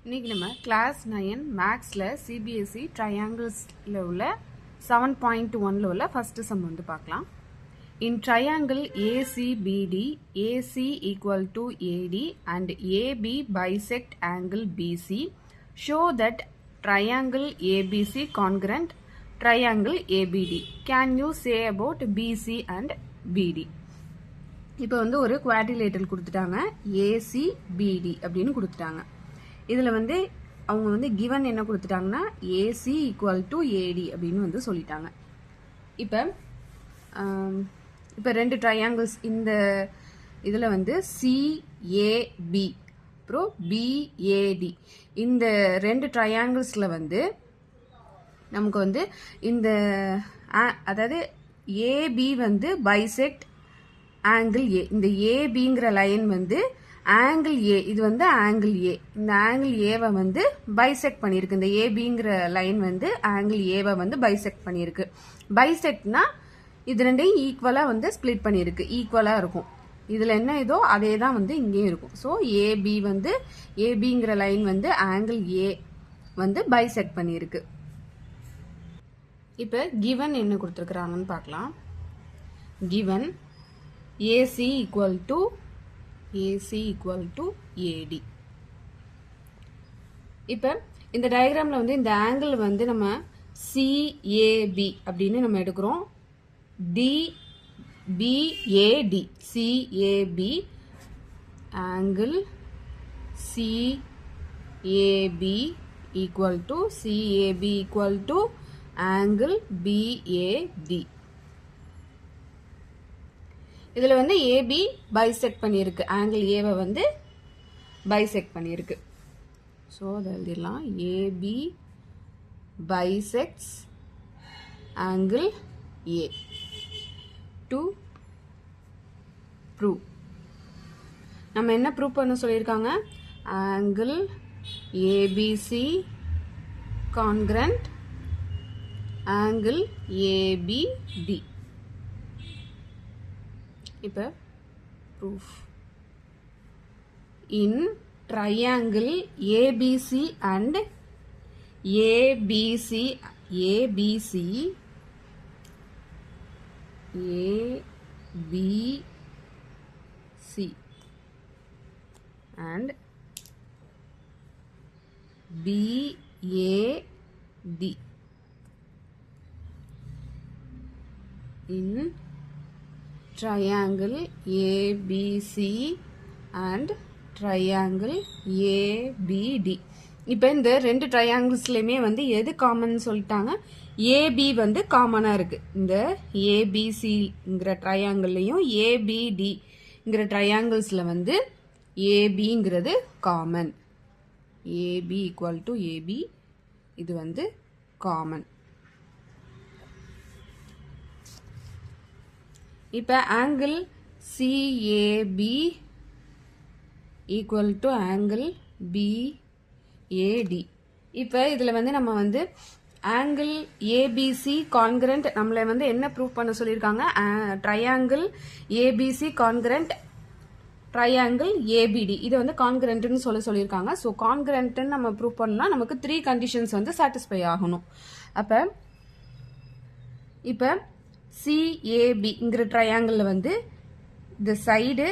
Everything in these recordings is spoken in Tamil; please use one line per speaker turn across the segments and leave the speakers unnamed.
இன்றைக்கி நம்ம கிளாஸ் 9 மேக்ஸில் சிபிஎஸ்சி ட்ரையாங்கிள்ஸில் உள்ள 7.1 உள்ள ஃபஸ்ட்டு சம் வந்து பார்க்கலாம். In triangle ACBD AC equal to AD and AB bisect angle BC show that triangle ABC congruent triangle ABD. Can you say about BC and BD? இப்போ வந்து ஒரு குவாட்ரிலேட்டரல் கொடுத்துட்டாங்க, ஏசிபிடி அப்படின்னு கொடுத்துட்டாங்க. இதில் வந்து அவங்க வந்து கிவன் என்ன கொடுத்துட்டாங்கன்னா ஏசி ஈக்குவல் டு ஏடி அப்படின்னு வந்து சொல்லிட்டாங்க. இப்போ ரெண்டு ட்ரையாங்கிள்ஸ் இந்த இதில் வந்து சிஏபி அப்புறம் பிஏடி இந்த ரெண்டு ட்ரையாங்கிள்ஸில் வந்து நமக்கு வந்து இந்த அதாவது ஏபி வந்து பைசெக்ட் ஆங்கிள் ஏ. இந்த ஏபிங்கிற லைன் வந்து ஆங்கிள் ஏ, இது வந்து ஆங்கிள் ஏ. இந்த ஆங்கிள் ஏவை வந்து பைசெக்ட் பண்ணியிருக்கு. இந்த ஏபிங்கிற லைன் வந்து ஆங்கிள் ஏவை வந்து பைசெக்ட் பண்ணியிருக்கு. பைசெக்ட்னா இது ரெண்டையும் ஈக்குவலாக வந்து ஸ்ப்ளிட் பண்ணியிருக்கு, ஈக்குவலாக இருக்கும். இதில் என்ன இதோ அதே தான் வந்து இங்கேயும் இருக்கும். ஸோ ஏபி வந்து ஏபிங்கிற லைன் வந்து ஆங்கிள் ஏ வந்து பைசெக்ட் பண்ணியிருக்கு. இப்போ கிவன் என்ன கொடுத்துருக்குறாங்கன்னு பார்க்கலாம். கிவன் ஏசி ஈக்குவல் டு ஏடி. இப்போ இந்த டயக்ராமில் வந்து இந்த ஆங்கிள் வந்து நம்ம சிஏபி அப்படின்னு நம்ம எடுக்கிறோம். DBAD CAB angle CAB equal to angle BAD. இதில் வந்து ஏபி பைசெக்ட் பண்ணியிருக்கு, ஆங்கிள் ஏவை வந்து பைசெக்ட் பண்ணியிருக்கு. ஸோ அதை எழுதிடலாம், AB bisects angle A. To prove நம்ம என்ன ப்ரூவ் பண்ண சொல்லியிருக்காங்க, angle ABC congruent angle ABD. இப்போ proof in triangle ABC and ABC and BAD in triangle ABC and triangle ABD. இப்போ இந்த ரெண்டு ட்ரையாங்கிள்ஸ்லையுமே வந்து எது காமன் சொல்லிட்டாங்க, ஏபி வந்து காமனாக இருக்குது. இந்த ஏபிசிங்கிற ட்ரையாங்கிள்லையும் ஏபிடிங்கிற ட்ரையாங்கிள்ஸில் வந்து ஏபிங்கிறது common. AB equal to AB, இது வந்து காமன். இப்போ angle CAB equal to angle BAD. இப்போ இதில் வந்து நம்ம வந்து ஆங்கிள் ஏபிசி கான்கிரண்ட் நம்மளை வந்து என்ன ப்ரூவ் பண்ண சொல்லியிருக்காங்க, triangle ABC congruent triangle APD இதை வந்து கான்கிரண்ட்னு சொல்லியிருக்காங்க. ஸோ கான்கிரண்ட்னு நம்ம ப்ரூவ் பண்ணலாம், நமக்கு 3 கண்டிஷன்ஸ் வந்து சாட்டிஸ்ஃபை ஆகணும். இப்போ சிஏபிங்கிற ட்ரையாங்கிளில் வந்து இந்த side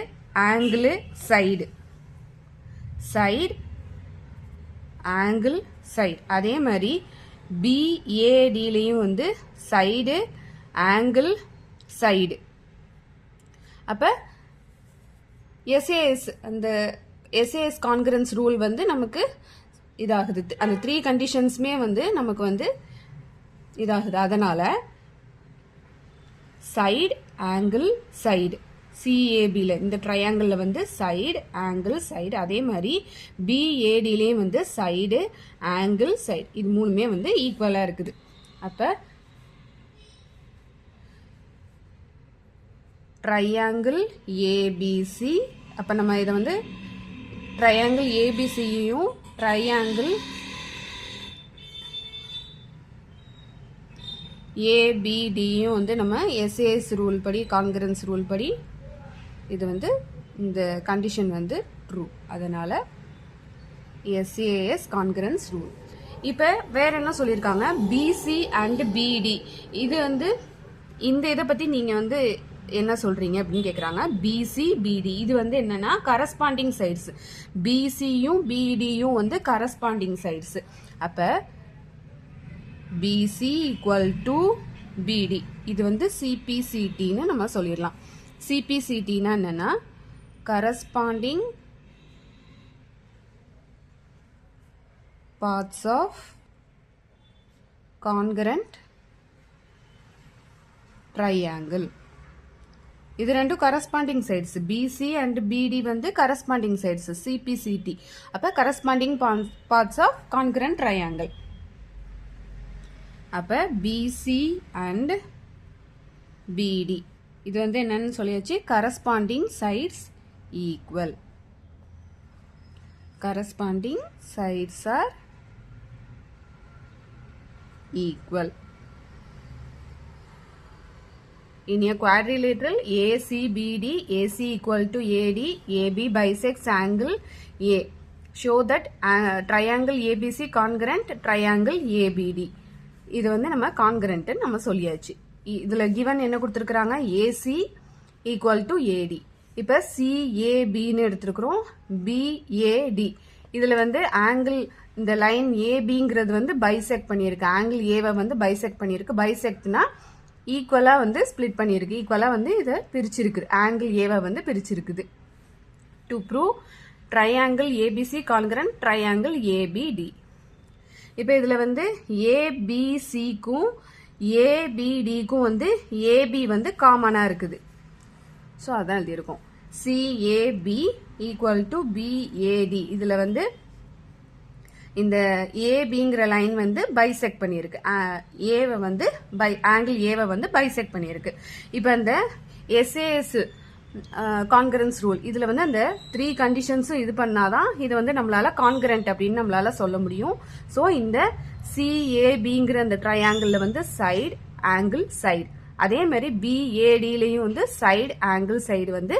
angle side angle side, அதே மாதிரி பிஏடிலையும் வந்து சைடு ஆங்கிள் சைடு. அப்போ எஸ்ஏஎஸ் அந்த எஸ்ஏஎஸ் கான்கிரன்ஸ் ரூல் வந்து நமக்கு இதாகுது. அந்த 3 கண்டிஷன்ஸுமே வந்து நமக்கு வந்து இதாகுது. அதனால் சைடு ஆங்கிள் சைடு சிஏபியில் இந்த ட்ரையாங்கிளில் வந்து சைடு ஆங்கிள் சைடு, அதே மாதிரி பிஏடிலையும் வந்து சைடு ஆங்கிள் சைடு, இது மூணுமே வந்து ஈக்குவலாக இருக்குது. அப்போ ட்ரையாங்கிள் ஏபிசி, அப்போ நம்ம இதை வந்து ட்ரையாங்கிள் ஏபிசியையும் ட்ரையாங்கிள் ஏபிடியும் வந்து நம்ம எஸ்ஏஎஸ் ரூல் படி கான்கிரன்ஸ் ரூல் படி இது வந்து இந்த கண்டிஷன் வந்து ட்ரூ. அதனால் SAS கான்கரன்ஸ் ரூல். இப்போ வேற என்ன சொல்லியிருக்காங்க, பிசி அண்ட் பிடி. இது வந்து இந்த இதை பற்றி நீங்கள் வந்து என்ன சொல்கிறீங்க அப்படின்னு கேட்குறாங்க. பிசி பிடி இது வந்து என்னென்னா கரஸ்பாண்டிங் சைட்ஸ். பிசியும் பிடியும் வந்து கரஸ்பாண்டிங் சைட்ஸ். அப்போ பிசி ஈக்குவல் டு பிடி இது வந்து சிபிசிடின்னு நம்ம சொல்லிடலாம். சிபிசிடினா என்னென்னா corresponding parts of congruent triangle. இது ரெண்டும் corresponding sides. BC and BD வந்து corresponding sides. CPCT. அப்ப corresponding parts of congruent triangle. அப்ப BC and BD. இது வந்து என்னன்னு சொல்லியாச்சு, corresponding sides equal. Corresponding sides are equal. In a quadrilateral ACBD, AC equal to AD, AB bisects angle A. Show that triangle ABC congruent triangle ABD. இது வந்து நம்ம congruent நம்ம சொல்லியாச்சு. இதுல given என்ன கொடுத்திருக்காங்க, AC equal to AD. இப்ப CAB ன்னு எடுத்துக்கிறோம், BAD. இதுல வந்து ஆங்கிள் இந்த லைன் ஏபிங்கிறது வந்து பைசெக்ட் பண்ணியிருக்கு, ஆங்கிள் ஏவை வந்து பைசெக்ட் பண்ணியிருக்கு. பைசெக்ட்னா ஈக்குவலாக வந்து ஸ்பிளிட் பண்ணியிருக்கு, ஈக்குவலாக வந்து இதை பிரிச்சிருக்கு, ஆங்கிள் ஏவை வந்து பிரிச்சிருக்குது. To prove triangle ABC congruent triangle ABD. இப்போ இதில் வந்து ஏபிசிக்கும் ஏபிடிக்கும் வந்து ஏபி வந்து காமனாக இருக்குது. ஸோ அதான் எழுதியிருக்கோம். CAP equal to PAT. இதில் வந்து இந்த ஏபிங்கிற லைன் வந்து பைசெக்ட் பண்ணியிருக்கு, ஏவை வந்து ஆங்கிள் ஏவை வந்து பைசெக்ட் பண்ணியிருக்கு. இப்போ இந்த எஸ்ஏஎஸ் கான்கரன்ஸ் ரூல் இதில் வந்து அந்த 3 கண்டிஷன்ஸும் இது பண்ணாதான் இது வந்து நம்மளால கான்கரண்ட் அப்படின்னு நம்மளால சொல்ல முடியும். ஸோ இந்த சிஏபிங்கிற அந்த ட்ரையாங்கிளில் வந்து சைடு ஆங்கிள் சைடு, அதே மாதிரி பிஏடிலையும் வந்து சைடு ஆங்கிள் சைடு வந்து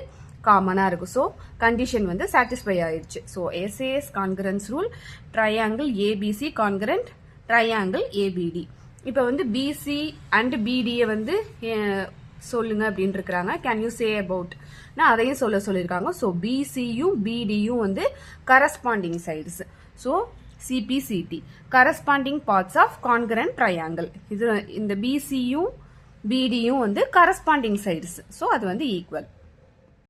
காமனாக இருக்கும். ஸோ கண்டிஷன் வந்து சாட்டிஸ்ஃபை ஆயிடுச்சு. So SAS congruence rule triangle ABC congruent triangle ABD. இப்போ வந்து பிசி அண்ட் பிடியை வந்து சொல்லுங்க அப்படின்னு இருக்கிறாங்க. கேன் யூ சே அபவுட் அதையும் சொல்லியிருக்காங்க. ஸோ பிசியும் பிடியும் வந்து corresponding sides. So CPCT corresponding parts of concurrent triangle. இது இந்த பிசியும் பிடியும் வந்து கரஸ்பாண்டிங் சைட்ஸ். ஸோ அது வந்து ஈக்குவல்.